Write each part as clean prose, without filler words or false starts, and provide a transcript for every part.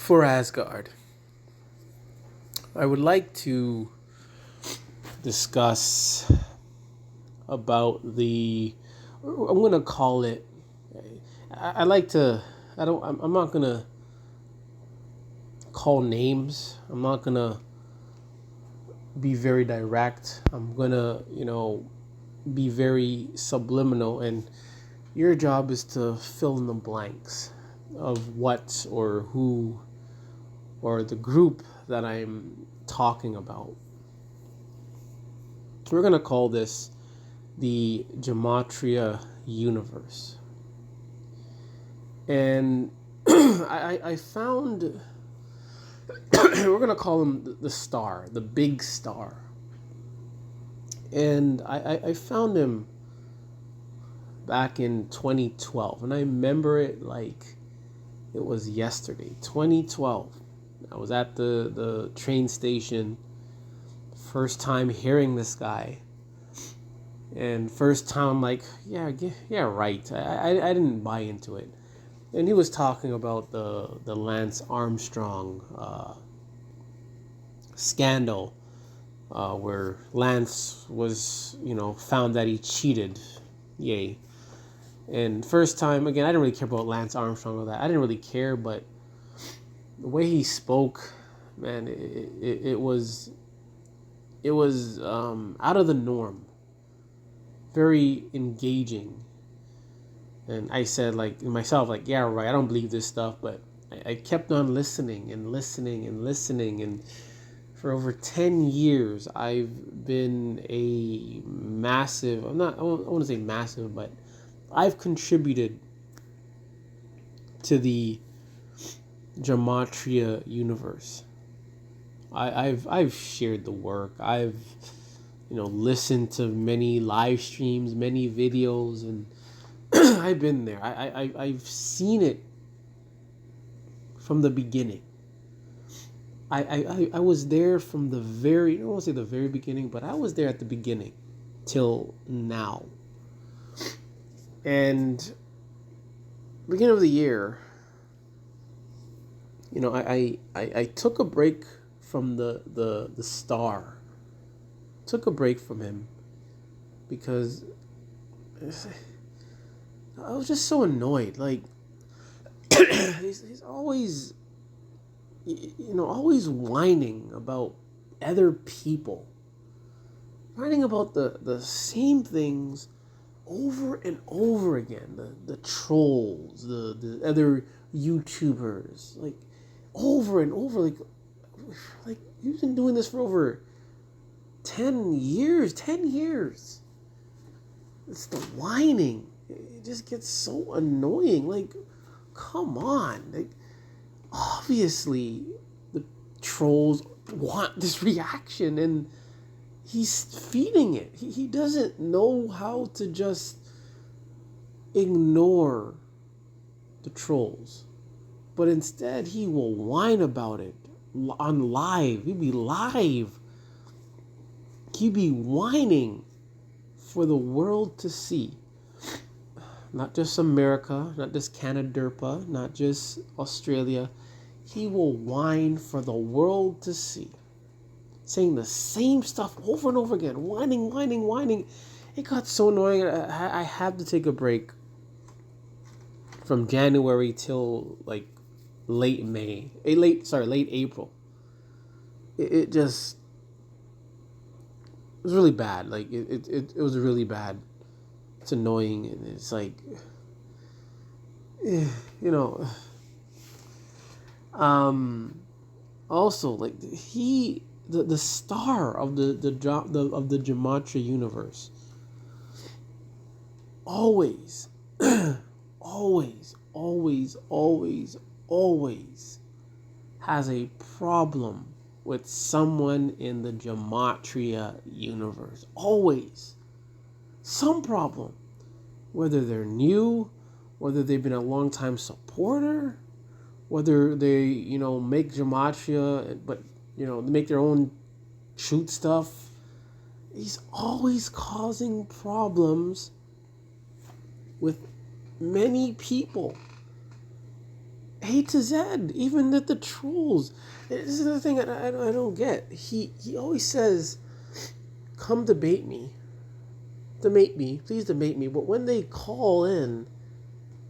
For Asgard, I would like to discuss about I'm gonna call it. I like to. I don't. I'm not gonna call names. I'm not gonna be very direct. I'm gonna, be very subliminal, and your job is to fill in the blanks of what or who or the group that I'm talking about. We're going to call this the Gematria universe. And I found, we're going to call him the star, the big star. And I found him back in 2012. And I remember it like it was yesterday, 2012. I was at the train station, first time hearing this guy. And first time I'm like, yeah, right. I didn't buy into it. And he was talking about the Lance Armstrong scandal, where Lance was, found that he cheated. Yay. And first time, again, I didn't really care about Lance Armstrong or that. I didn't really care, but the way he spoke, man, it was out of the norm, very engaging. And I said, like, myself, like, yeah, right, I don't believe this stuff, but I kept on listening and listening and listening, and for over 10 years I've been a massive, I want to say massive, but I've contributed to the Gematria universe. I've shared the work. I've listened to many live streams, many videos, and I've been there. I've seen it from the beginning. I was there from the very, I don't want to say the very beginning, but I was there at the beginning till now. And beginning of the year, I took a break from the star. Took a break from him because I was just so annoyed. Like he's always, always whining about other people, whining about the same things over and over again. The trolls, the other YouTubers, like over and over. Like you've been doing this for over 10 years. 10 years. It's the whining. It just gets so annoying. Like, come on. Like, obviously, the trolls want this reaction, and he's feeding it. He doesn't know how to just ignore the trolls. But instead, he will whine about it on live. He'd be live. He'd be whining for the world to see. Not just America, not just Canada, not just Australia. He will whine for the world to see. Saying the same stuff over and over again. Whining. It got so annoying. I had to take a break from January till like late April. It just, it was really bad. Like it was really bad. It's annoying, and it's like, Also, like the star of the Gematria universe, always, always has a problem with someone in the Gematria universe. Always. Some problem. Whether they're new, whether they've been a long time supporter, whether they, make Gematria, but, they make their own shoot stuff. He's always causing problems with many people. A to Z, even the trolls. This is another thing I don't get. He always says, "Come debate me, please debate me." But when they call in,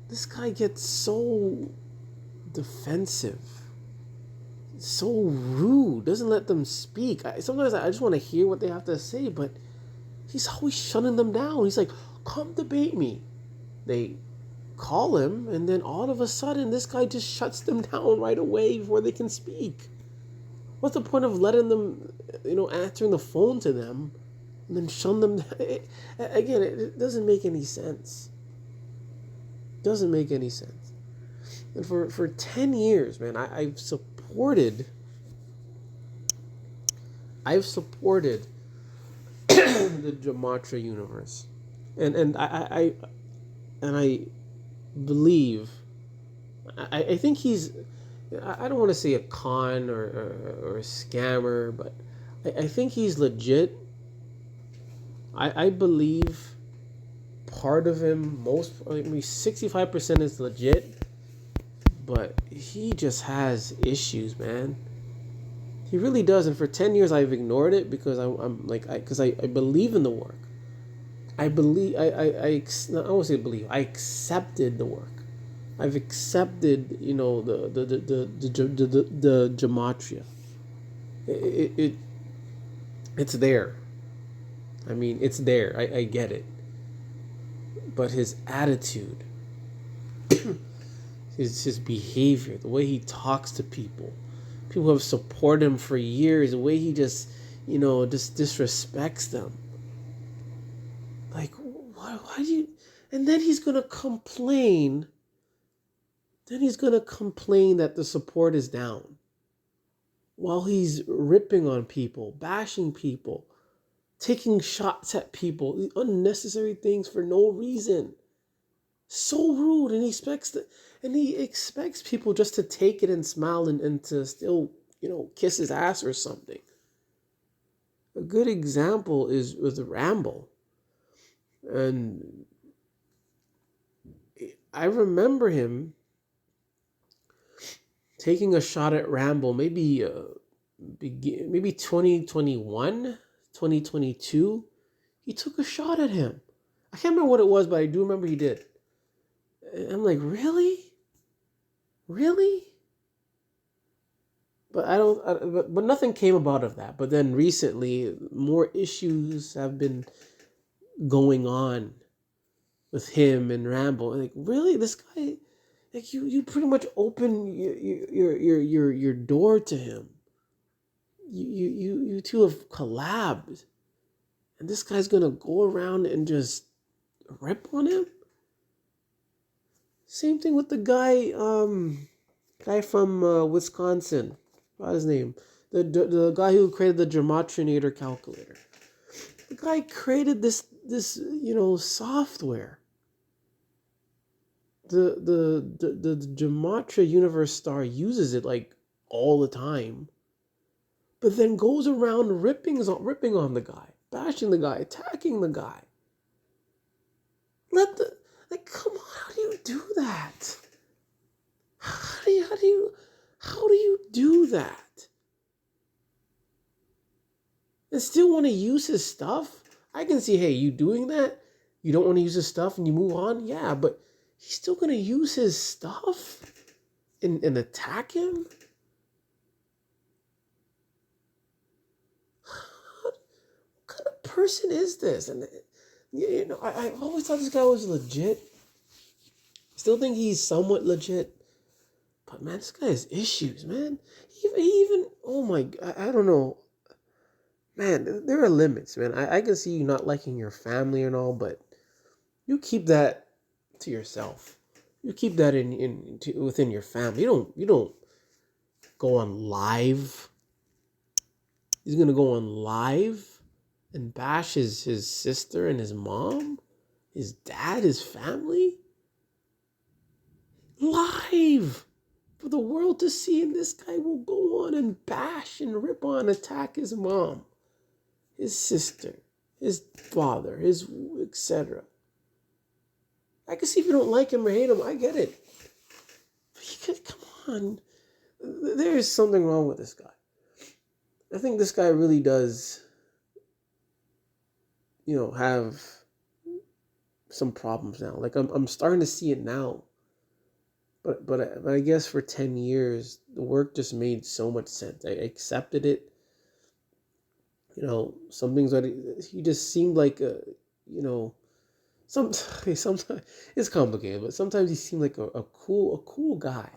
this guy gets so defensive, so rude, doesn't let them speak. Sometimes I just want to hear what they have to say, but he's always shutting them down. He's like, "Come debate me." They call him, and then all of a sudden, this guy just shuts them down right away before they can speak. What's the point of letting them, answering the phone to them, and then shun them? Again, it doesn't make any sense. Doesn't make any sense. And for 10 years, man, I've supported the Gematria universe, and I believe, I think he's, I don't want to say a con or a scammer, but I think he's legit. I believe part of him, 65% is legit, but he just has issues, man. He really does, and for 10 years I've ignored it because I believe in the work. I believe I won't say believe. I accepted the work. I've accepted, the gematria. It's there. I mean, it's there. I get it. But his attitude, his behavior, the way he talks to people who have supported him for years, the way he just disrespects them. Like, why do you? And then he's gonna complain. Then he's gonna complain that the support is down, while he's ripping on people, bashing people, taking shots at people, unnecessary things for no reason. So rude, and he expects people just to take it and smile and to still, kiss his ass or something. A good example is with Rambo. And I remember him taking a shot at Rambo, maybe 2021, 2022. He took a shot at him. I can't remember what it was, but I do remember he did. And I'm like, really? Really? But but nothing came about of that. But then recently, more issues have been going on with him and Rambo. Like, really, this guy, like you pretty much open your door to him. You two have collabed, and this guy's gonna go around and just rip on him. Same thing with the guy from Wisconsin. What's his name? The guy who created the Gematrinator calculator. The guy created this software. The Gematria Universe Star uses it like all the time, but then goes around ripping on the guy, bashing the guy, attacking the guy. Come on, how do you do that? How do you do that? And still want to use his stuff? I can see, hey, you doing that? You don't want to use his stuff and you move on? Yeah, but he's still gonna use his stuff and attack him? What kind of person is this? And I always thought this guy was legit. Still think he's somewhat legit. But man, this guy has issues, man. He even oh my, I don't know. Man, there are limits, man. I can see you not liking your family and all, but you keep that to yourself. You keep that within your family. You don't go on live. He's gonna go on live and bash his sister and his mom, his dad, his family. Live for the world to see, and this guy will go on and bash and rip on, attack his mom, his sister, his father, his etc. I can see if you don't like him or hate him. I get it. But come on. on, there is something wrong with this guy. I think this guy really does, have some problems now. Like I'm starting to see it now. But I guess for 10 years the work just made so much sense. I accepted it. Some things that he just seemed like you know, sometimes it's complicated, but sometimes he seemed like a cool guy.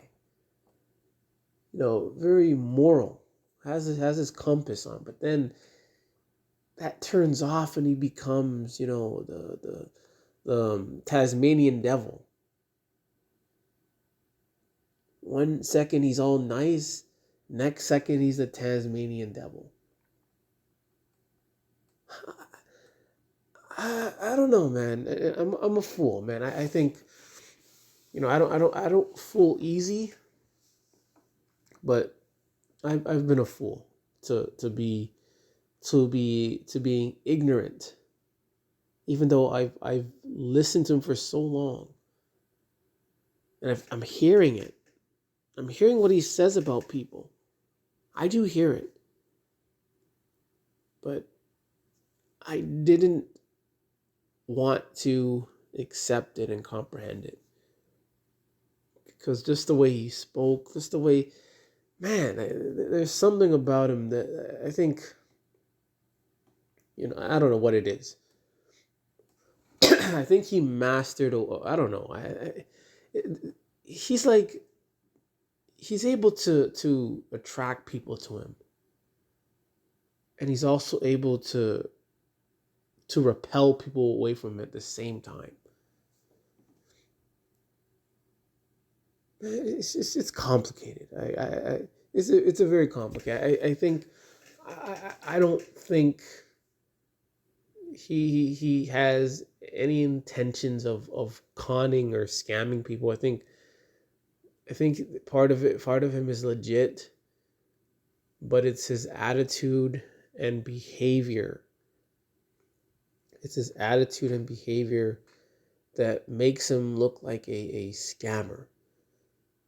Very moral. Has his compass on, but then that turns off and he becomes, the Tasmanian devil. 1 second he's all nice, next second he's the Tasmanian devil. I don't know, man. I'm a fool, man. I think, I don't fool easy, but I've been a fool to being ignorant, even though I've listened to him for so long, and I'm hearing it. I'm hearing what he says about people. I do hear it, but I didn't want to accept it and comprehend it, because just the way he spoke, just the way, man, there's something about him that I think, I don't know what it is. I think he mastered. I don't know. He's like, he's able to attract people to him, and he's also able to repel people away from him at the same time. It's complicated. It's a very complicated. I think I don't think he has any intentions of conning or scamming people. I think part of him is legit, but it's his attitude and behavior. It's his attitude and behavior that makes him look like a scammer.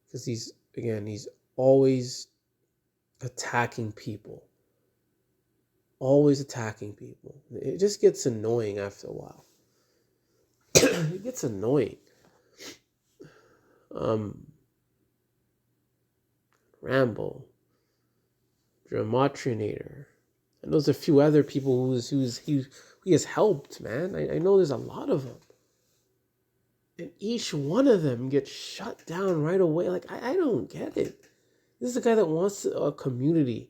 Because he's always attacking people. Always attacking people. It just gets annoying after a while. It gets annoying. Rambo, Gematria, and there's a few other people he has helped, man. I know there's a lot of them. And each one of them gets shut down right away. Like, I don't get it. This is a guy that wants a community.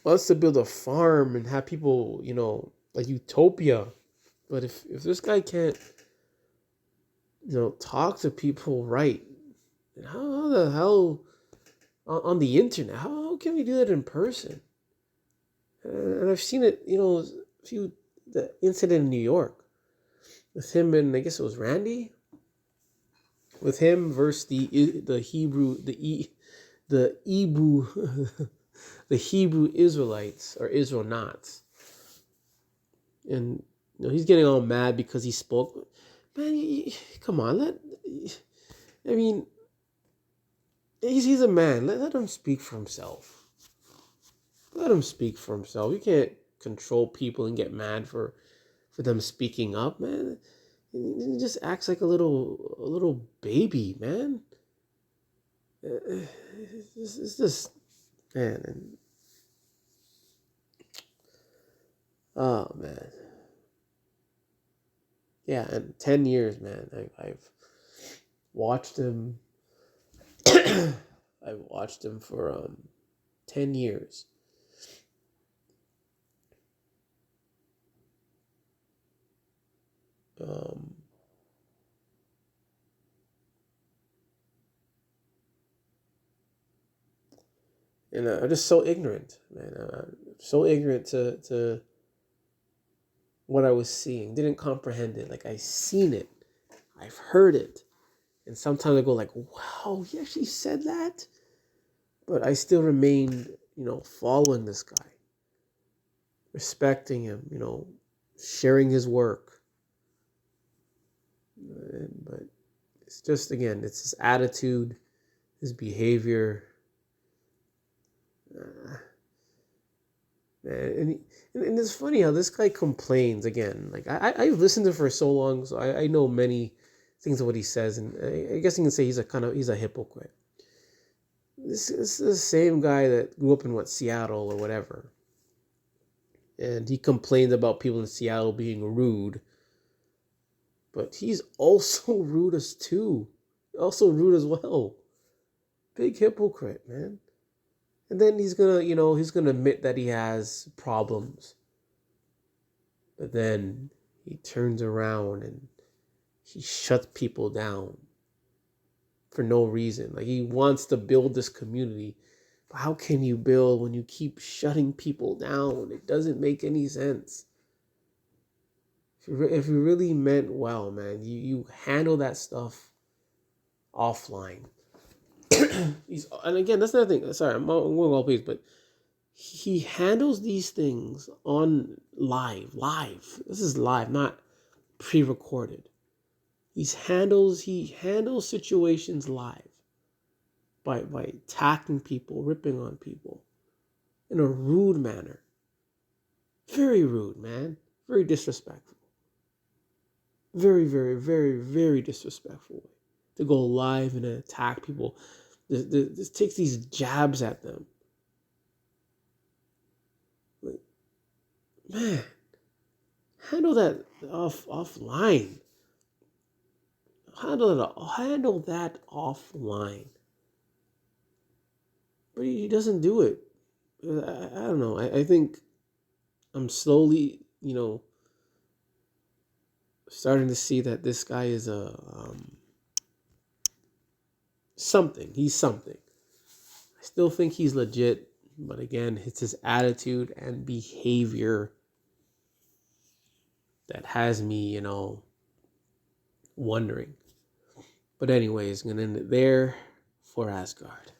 Wants to build a farm and have people, like utopia. But if this guy can't, talk to people right, then how the hell on the internet? How can we do that in person? And I've seen it, the incident in New York with him and I guess it was Randy, with him versus the Hebrew the Hebrew the Hebrew Israelites or Israelites, and he's getting all mad because he spoke. Man, come on, I mean, he's a man. Let him speak for himself. Let him speak for himself. You can't control people and get mad for them speaking up, man. He just acts like a little baby, man. It's just, man. Oh man, yeah. And 10 years, man. I've watched him. I've watched him for 10 years. And I'm just so ignorant, man. I'm so ignorant to what I was seeing. Didn't comprehend it. Like, I seen it. I've heard it. And sometimes I go like, wow, he actually said that? But I still remained, following this guy. Respecting him, sharing his work. But it's just, again, it's his attitude his behavior. Man, and it's funny how this guy complains again. Like I've listened to him for so long, so I know many things of what he says, and I guess you can say he's a hypocrite. This is the same guy that grew up in Seattle or whatever, and he complains about people in Seattle being rude, but he's also rude as too, also rude as well. Big hypocrite, man. And then he's gonna admit that he has problems. But then he turns around and he shuts people down for no reason. Like he wants to build this community. But how can you build when you keep shutting people down? It doesn't make any sense. If you really meant well, man, you handle that stuff offline. And again, that's another thing. Sorry, I'm going all please, but he handles these things on live. This is live, not pre-recorded. He handles situations live by attacking people, ripping on people in a rude manner. Very rude, man. Very disrespectful. Very, very, very, very disrespectful way to go live and attack people. This takes these jabs at them. Like, man, handle that offline. Handle that offline. But he doesn't do it. I don't know. I think I'm slowly, starting to see that this guy is a something. He's something. I still think he's legit, but again, it's his attitude and behavior that has me, wondering. But anyways, I'm gonna end it there for Asgard.